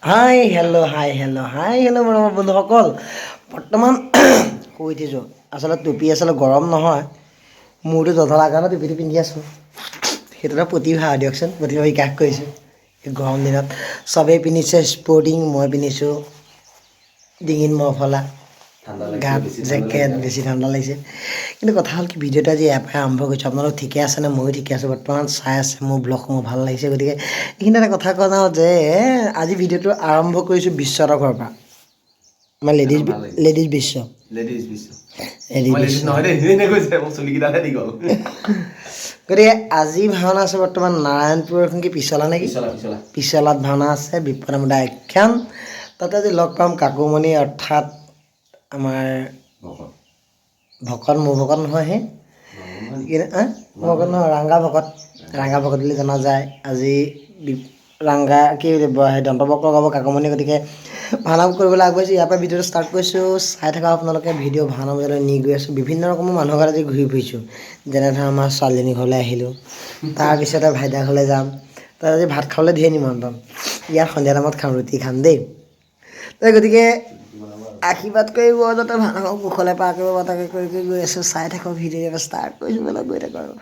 hi hello' মোৰ বন্ধুসকল বৰ্তমান কৈ দিছোঁ আচলতে টুপি আচলতে গৰম নহয় মূৰটো জধলাৰ কাৰণে টুপিটো পিন্ধি আছোঁ সেইটো এটা প্ৰতিভা দিয়কচোন প্ৰতিভা বিকাশ কৰিছোঁ এই গৰম দিনত চবেই পিন্ধিছে স্পৰ্টিং মই পিন্ধিছোঁ ডিঙিত মফলা গাত জেকেট বেছি ঠাণ্ডা লাগিছে কিন্তু কথা হ'ল কি ভিডিঅ'টো আজি ইয়াৰ পৰাই আৰম্ভ কৰিছোঁ আপোনালোক ঠিকে আছেনে ময়ো ঠিকে আছোঁ বৰ্তমান চাই আছে মোৰ ব্লগসমূহ ভাল লাগিছে গতিকে এইখিনি এটা কথা কোৱা যাওঁ যে আজি ভিডিঅ'টো আৰম্ভ কৰিছোঁ বিশ্বতৰ ঘৰৰ পৰা আমাৰ লেডিজ বিশ্ব গতিকে আজি ভাওনা আছে বৰ্তমান নাৰায়ণপুৰৰ এখন কি পিছলা নেকি পিছলাত ভাওনা আছে বিপদামুদা আখ্যান তাতে আজি লগ পাম কাকুমণি অৰ্থাৎ আমাৰ ভকত মোৰ ভকত নহয় হে ভকত নহয় ৰাংগা ভকত বুলি জনা যায় আজি ৰাংগা কি দন্তবক্ৰ গাব কাকুমণি গতিকে ভাওনা কৰিবলৈ আগবাঢ়িছোঁ ইয়াৰ পৰা ভিডিঅ'টো ষ্টাৰ্ট কৰিছোঁ চাই থকা আপোনালোকে ভিডিঅ' ভাওনা বজালৈ নি গৈ আছোঁ বিভিন্ন ৰকমৰ মানুহৰ ঘৰত আজি ঘূৰি ফুৰিছোঁ যেনে ধৰক আমাৰ ছোৱালীজনী ঘৰলৈ আহিলোঁ তাৰপিছতে ভাইদা ঘৰলৈ যাম তাত আজি ভাত খাবলৈ ধেৰ নিমন্ত্ৰণ ইয়াত সন্ধিয়া টাইমত খাম ৰুটি খাম দেই গতিকে আশীৰ্বাদ কৰিব যাতে ভাওনাখন কুশলে পাৰ কৰিব তাকে কৰি গৈ আছোঁ চাই থাকক ভিডিঅ' ষ্টাৰ্ট কৰিছোঁ বোলে গৈ থাকোঁ আৰু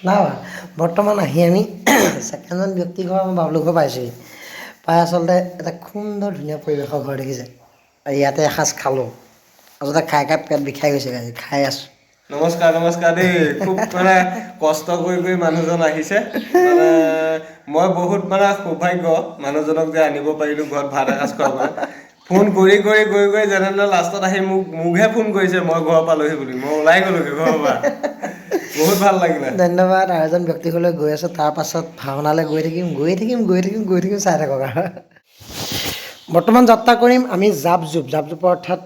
নাই বৰ্তমান আহি আমি ছেকেণ্ডজন ব্যক্তি ঘৰ আমাৰ বাবলু ঘৰ পাইছোঁহি পাই আচলতে এটা সুন্দৰ ধুনীয়া পৰিৱেশৰ ঘৰ দেখিছে আৰু ইয়াতে এসাঁজ খালোঁ আচলতে খাই পেট বিষাই গৈছে আজি খাই আছোঁ নমস্কাৰ দেই খুব মানে কষ্ট কৰি মানুহজন আহিছে মানে মই বহুত মানে সৌভাগ্য মানুহজনক যে আনিব পাৰিলোঁ ঘৰত ভাত এসাঁজ খোৱাবলৈ ফোন কৰি যেনে লাষ্টত আহি মোকহে ফোন কৰিছে মই ঘৰ পালোহি বুলি মই ওলাই গ'লোগৈ ঘৰৰ পৰা বহুত ভাল লাগিলে ধন্যবাদ আৰু এজন ব্যক্তি ঘৰলৈ গৈ আছোঁ তাৰপাছত ভাওনালৈ গৈ থাকিম চাই থাকক আৰু বৰ্তমান যাত্ৰা কৰিম আমি জাপজোপৰ অৰ্থাৎ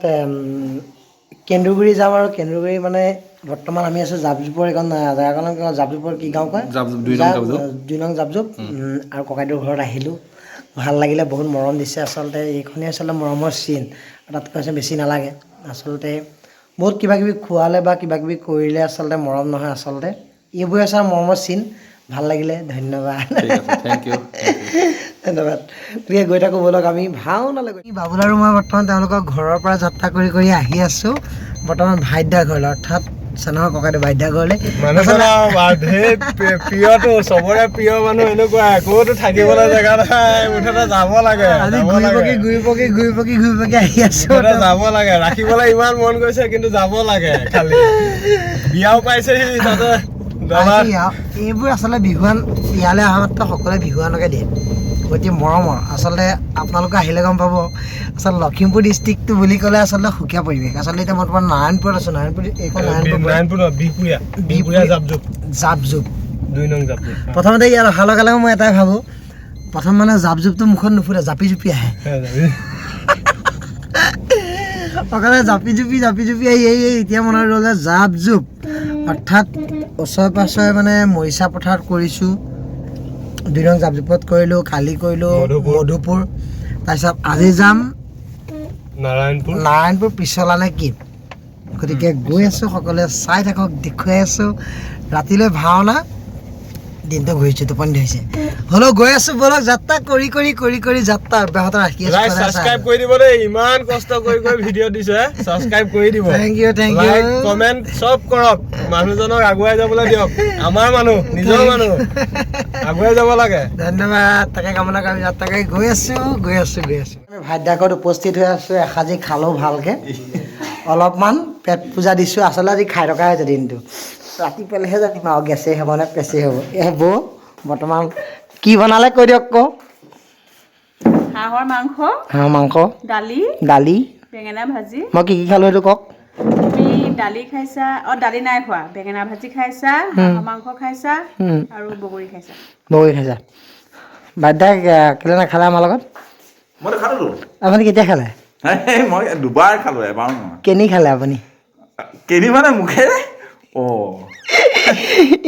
কেন্দুগুৰি যাম আৰু কেন্দুগুৰি মানে বৰ্তমান আমি আছোঁ জাপজোপৰ এইখন জেগাখনৰ জাপজোপৰ কি গাঁও কয় 2 নং জাপজোপ আৰু ককাইদেউৰ ঘৰত আহিলোঁ ভাল লাগিলে বহুত মৰম দিছে আচলতে এইখনেই আচলতে মৰমৰ চিন তাতকৈ বেছি নালাগে আচলতে বহুত কিবাকিবি খোৱালে বা কিবাকিবি কৰিলে আচলতে মৰম নহয় আচলতে এইবোৰে আচলতে মৰমৰ চিন ভাল লাগিলে ধন্যবাদ ধন্যবাদ গতিকে গৈ থাকোঁ ব'লক আমি ভাওনালৈ গৈ বাবুল আৰু মই বৰ্তমান তেওঁলোকৰ ঘৰৰ পৰা যাত্ৰা কৰি আহি আছোঁ বৰ্তমান ভাইদা ঘৰলৈ অৰ্থাৎ চেনৰ ককাইদেউ ভাইদা ঘৰলৈ প্ৰিয়টো চবৰে প্ৰিয় মানুহ এনেকুৱা একোতো থাকিবলৈ জেগা নাই মুঠতে যাব লাগে ঘূৰি পকি আহি আছোঁ যাব লাগে ৰাখিবলৈ ইমান মন গৈছে কিন্তু যাব লাগে খালি বিয়াও পাইছেহি তাতে এইবোৰ আচলতে বিহুৱান ইয়ালৈ অহা মাত্ৰ সকলোৱে বিহুৱানকে দিয়ে অতি মৰমৰ আচলতে আপোনালোকে আহিলে গম পাব আচলতে লখিমপুৰ ডিষ্ট্ৰিক্টটো বুলি ক'লে আচলতে সুকীয়া পৰিৱেশ আচলতে এতিয়া বৰ্তমান নাৰায়ণপুৰত আছোঁ বিহপুৰীয়া জাপজোপ 2 নং জাপজোপ প্ৰথমতে ইয়াত অহাৰ লগে লগে মই এটাই ভাবোঁ প্ৰথম মানে জাপজোপটো মুখত নুফুটে জাপি আহে অকলে জাপি জুপি আহি এতিয়া মনত ৰ'লে জাপজোপ অৰ্থাৎ ওচৰে পাছৰে মানে মৰিচা পথাৰত কৰিছোঁ 2 নং জাপজোপত কৰিলোঁ কালি কৰিলোঁ মধুপুৰ তাৰপিছত আজি যাম নাৰায়ণপুৰ পিছলা নে কি গতিকে গৈ আছোঁ সকলোৱে চাই থাকক দেখুৱাই আছোঁ ৰাতিলৈ ভাওনা দিনটো ঘূৰিছোঁ টোপনি ধৰিছে হ'লেও গৈ আছোঁ ব'লক যাত্ৰা কৰি যাত্ৰা অব্যাহত ৰাখি আছোঁ ছাবস্ক্ৰাইব কৰি দিব দেই ইমান কষ্ট কৰি ভিডিঅ' দিছে ছাবস্ক্ৰাইব কৰি দিব থেংক ইউ লাইক কমেণ্ট চব কৰক মানুহজনক আগুৱাই যাবলৈ দিয়ক আমাৰ মানুহ নিজৰ মানুহ আগুৱাই যাব লাগে ধন্যবাদ তাকে কামনা কৰি যাত্ৰাকে গৈ আছোঁ আমি ভাইদা ঘৰত উপস্থিত হৈ আছোঁ এসাঁজি খালোঁ ভালকৈ অলপমান পেট পূজা দিছোঁ আচলতে আজি খাই থকা হৈছে দিনটো ৰাতিপুৱালৈহে জানিম আৰু গেছেই হ'ব নে পেচেই হ'ব বৌ বৰ্তমান কি বনালে কৈ দিয়ক কওক হাঁহৰ মাংস দালি বেঙেনা ভাজি মই কি খালোঁ সেইটো কওক তুমি দালি খাইছা দালি নাই খোৱা বেঙেনা ভাজি খাইছা হাঁহৰ মাংস খাইছা আৰু বগৰী খাইছা বাদ্যা কেলৈ নাখালে আমাৰ লগত মই খালোঁ আপুনি কেতিয়া খালে মই দুবাৰ খালোঁ এবাৰ নহয় কেনি খালে আপুনি কেনি মানে মুখেৰে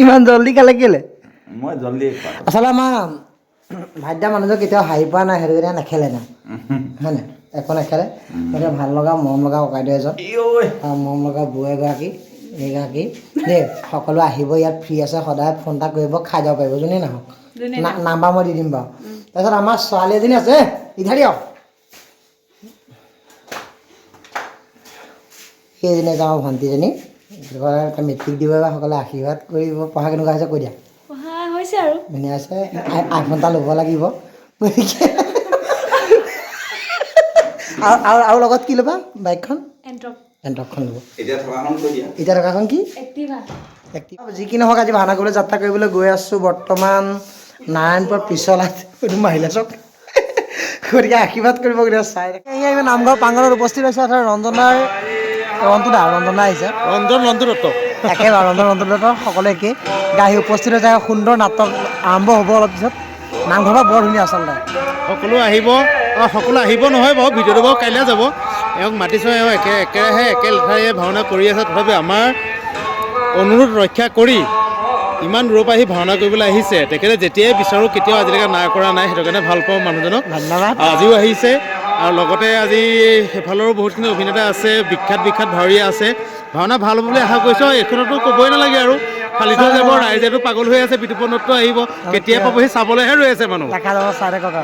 ইমান জল্দি খালে কেলে মই জল্দি আচলতে আমাৰ ভাইদা মানুহজন কেতিয়াও হাঁহি পোৱা নাই সেইটো কাৰণে নেখেলে না হয় নাই একো নেখেলে গতিকে ভাল লগা মৰম লগা ককাইদেউ এজন আৰু মৰম লগা বৌ এগৰাকী এইগৰাকী দেই সকলো আহিব ইয়াত ফ্ৰী আছে সদায় ফোন এটা কৰিব খাই যাব পাৰিব যোনেই নাহক নাম্বাৰ মই দি দিম বাৰু তাৰপিছত আমাৰ ছোৱালী এজনী আছে ইধাৰ দিয়ক সেইজনী আছে আমাৰ ভণ্টিজনী মেট্ৰিক দিব সকলে আশীৰ্বাদ কৰিব পঢ়া কেনেকুৱা হৈছে কৈ দিয়া পঢ়া হৈছে আৰু ধুনীয়া আছে আইফোন এটা ল'ব লাগিব আৰু লগত কি ল'বা বাইকখন এণ্ট্ৰকখন ল'ব এতিয়া থকাখন কি যি কি নহওক আজি ভাওনা কৰিবলৈ যাত্ৰা কৰিবলৈ গৈ আছোঁ বৰ্তমান নাৰায়ণপুৰ পিছলাত এইটো মহিলা চক গতিকে আশীৰ্বাদ কৰিব গতিকে চাই নামঘৰ প্ৰাংগণত উপস্থিত হৈছে অৰ্থাৎ ৰঞ্জনাৰ ৰঞ্জনা আহিছে ৰঞ্জন দত্ত একেবাৰে ৰঞ্জন দত্ত সকলো একেই গাড়ী উপস্থিত হৈছে সুন্দৰ নাটক আৰম্ভ হ'ব অলপ পিছত নামঘৰ বৰ ধুনীয়া আচলতে সকলো আহিব নহয় বাৰু ভিডিঅ'টো বাৰু কাইলৈ যাব এওঁক মাতিছোঁ এওঁ একেৰাহে একে লেঠাৰীয়ে ভাওনা কৰি আছে তথাপি আমাৰ অনুৰোধ ৰক্ষা কৰি ইমান দূৰৰ পৰা আহি ভাওনা কৰিবলৈ আহিছে তেখেতে যেতিয়াই বিচাৰোঁ কেতিয়াও আজিলৈকে নাই কৰা নাই সেইটো কাৰণে ভাল পাওঁ মানুহজনক ধন্যবাদ আজিও আহিছে আৰু লগতে আজি সেইফালৰো বহুতখিনি অভিনেতা আছে বিখ্যাত ভাৱৰীয়া আছে ভাওনা ভাল হ'ব বুলি আশা কৰিছোঁ এইখনতো ক'বই নালাগে আৰু ফালি থৈ যাব ৰাইজেতো পাগল হৈ আছে বিতুপন দত্ত আহিব কেতিয়া পাবহি চাবলৈহে ৰৈ আছে মানুহ দেখা যাব চাই থাকক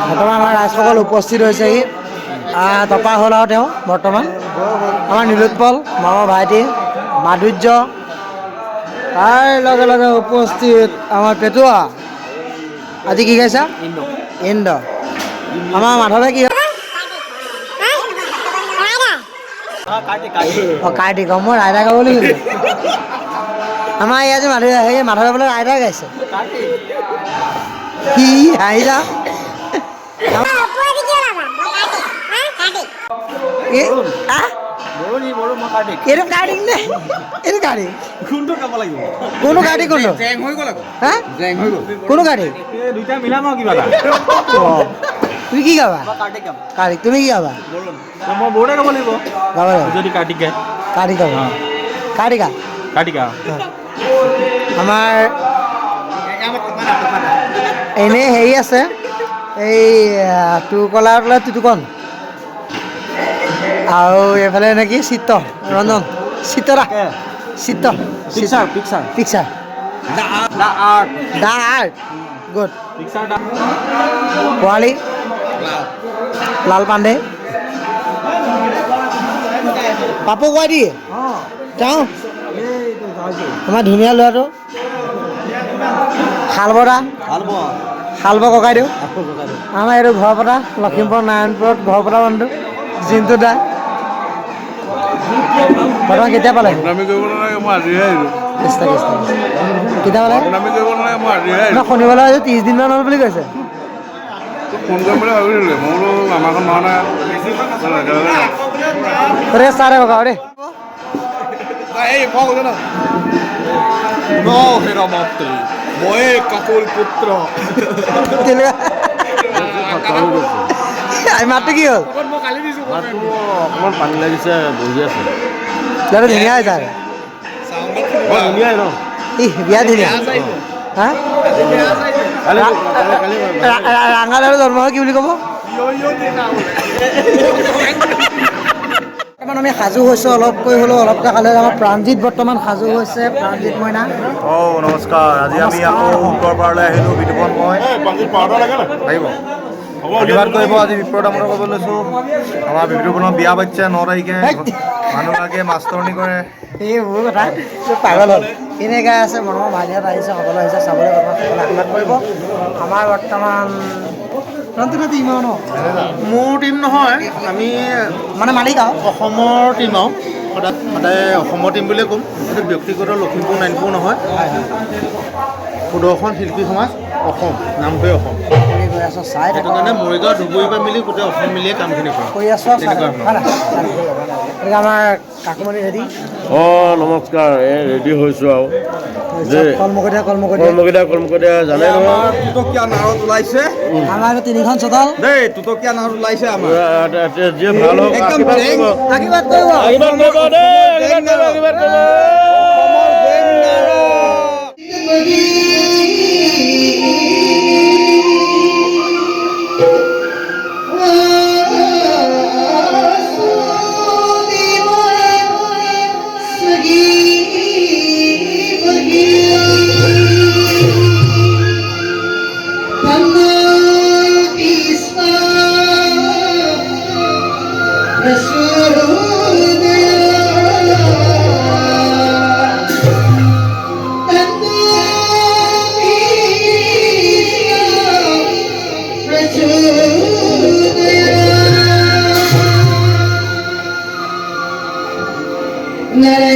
বৰ্তমান আমাৰ ৰাইজসকল উপস্থিত হৈছেহি তপা হ'ল আৰু তেওঁ বৰ্তমান আমাৰ নীলোৎপল মামৰ ভাইটি মাধুৰ্য তাৰ লগে লগে উপস্থিত আমাৰ পেটুৱা আজি কি গাইছা ইন্দ্ৰ আমাৰ মাধৱে কি কাৰ্তিক মই ৰাইডা গাব লাগিব আমাৰ এই আজি মাধৱে বোলে ৰাইডা গাইছে কি হাঁহিলা এইটো কাৰ্তিক নে এইটো কাৰ্তিক কোনটো গাব লাগিব কোনটো কাৰ্তিক কোনটো জেং হৈ গ'ল আকৌ হা জেং হৈ গ'ল কোনটো কাৰ্তিক দুইটা মিলাম আৰু কিবা এটা তুমি কি গাবা কাৰ্তিক তুমি কি গাবা মই বৌৰে গাব লাগিব গাব লাগিব যদি কাৰ্তিক গায় কাৰ্তিক গাব কাৰ্তিকা আমাৰ এনেই হেৰি আছে এই টুকলাৰ বোলে টুটুকন আৰু এইফালে নেকি ৰঞ্জন পিক্সাৰ দা আৰ্ট গুড পোৱালি লাল পাণ্ডে পাপু কোৱাই দিয়ে তেওঁ আমাৰ ধুনীয়া ল'ৰাটো শালব ককাইদেউ আমাৰ এইটো ঘৰ পতা লখিমপুৰ নাৰায়ণপুৰত ঘৰ পতা মানুহটো জিন্তু দা বৰ্তমান কেতিয়া পালে কেতিয়া পালে শনিবাৰে আজি 30 দিনমান হ'ল বুলি কৈছে চাৰে ককা দেই মই কাকুৰ পুত্ৰ মাতটো কি হ'ল অকণমান পানী লাগিছে বহি আছে ল'ৰাটো ধুনীয়া হৈছে ধুনীয়াই ন বিয়া ধুনীয়া হা ৰাঙা ল'ৰা জন্ম হয় কি বুলি ক'ব বৰ্তমান আমি সাজু হৈছোঁ অলপকৈ হ'লেও অলপকৈ খালে আমাৰ প্ৰাণজিত বৰ্তমান সাজু হৈছে প্ৰাণজিত মইনা নমস্কাৰ আজি আমি আকৌ উত্তৰপাৰলৈ আহিলোঁ বিতুপন মই আহিব আশীৰ্বাদ কৰিব আজি বিপ্ৰদামত ক'ব লৈছোঁ আমাৰ বিতুপনৰ বিয়া পাতিছে 9 তাৰিখে মানুহগৰাকীয়ে মাষ্টৰণি কৰে এই মোৰ কথা পাগল হ'ল এনেকৈ আছে মনৰ ভাইটিহঁত আহিছে সকলো আহিছে চাবলৈ সকলো আশীৰ্বাদ কৰিব আমাৰ বৰ্তমান মোৰ টীম নহয় আমি মানে মালিক আৰু অসমৰ টীম আৰু সদায় অসমৰ টীম বুলিয়ে ক'ম সেইটো ব্যক্তিগত লখিমপুৰ নাৰায়ণপুৰ নহয় সুদৰ্শন শিল্পী সমাজ অসম নামটোৱে অসম চাই সেইটো কাৰণে মৰিগাঁও ধুবুৰীৰ পৰা মিলি গোটেই অসম মিলিয়ে কামখিনি কৰা কৰি আছোঁ আমাৰ কাকুমণি ৰেডি নমস্কাৰ ৰেডি হৈছোঁ আৰু কলমকটীয়া জানে নহয় টুটকীয়া নাৱত ওলাইছে আমাৰ 3খন চোতাল দেই টুটকীয়া নাৱত ওলাইছে আমাৰ যিয়ে ভাল হওক আশীৰ্বাদ কৰিব আশীৰ্বাদ কৰিব দেই আশীৰ্বাদ কৰিব Nara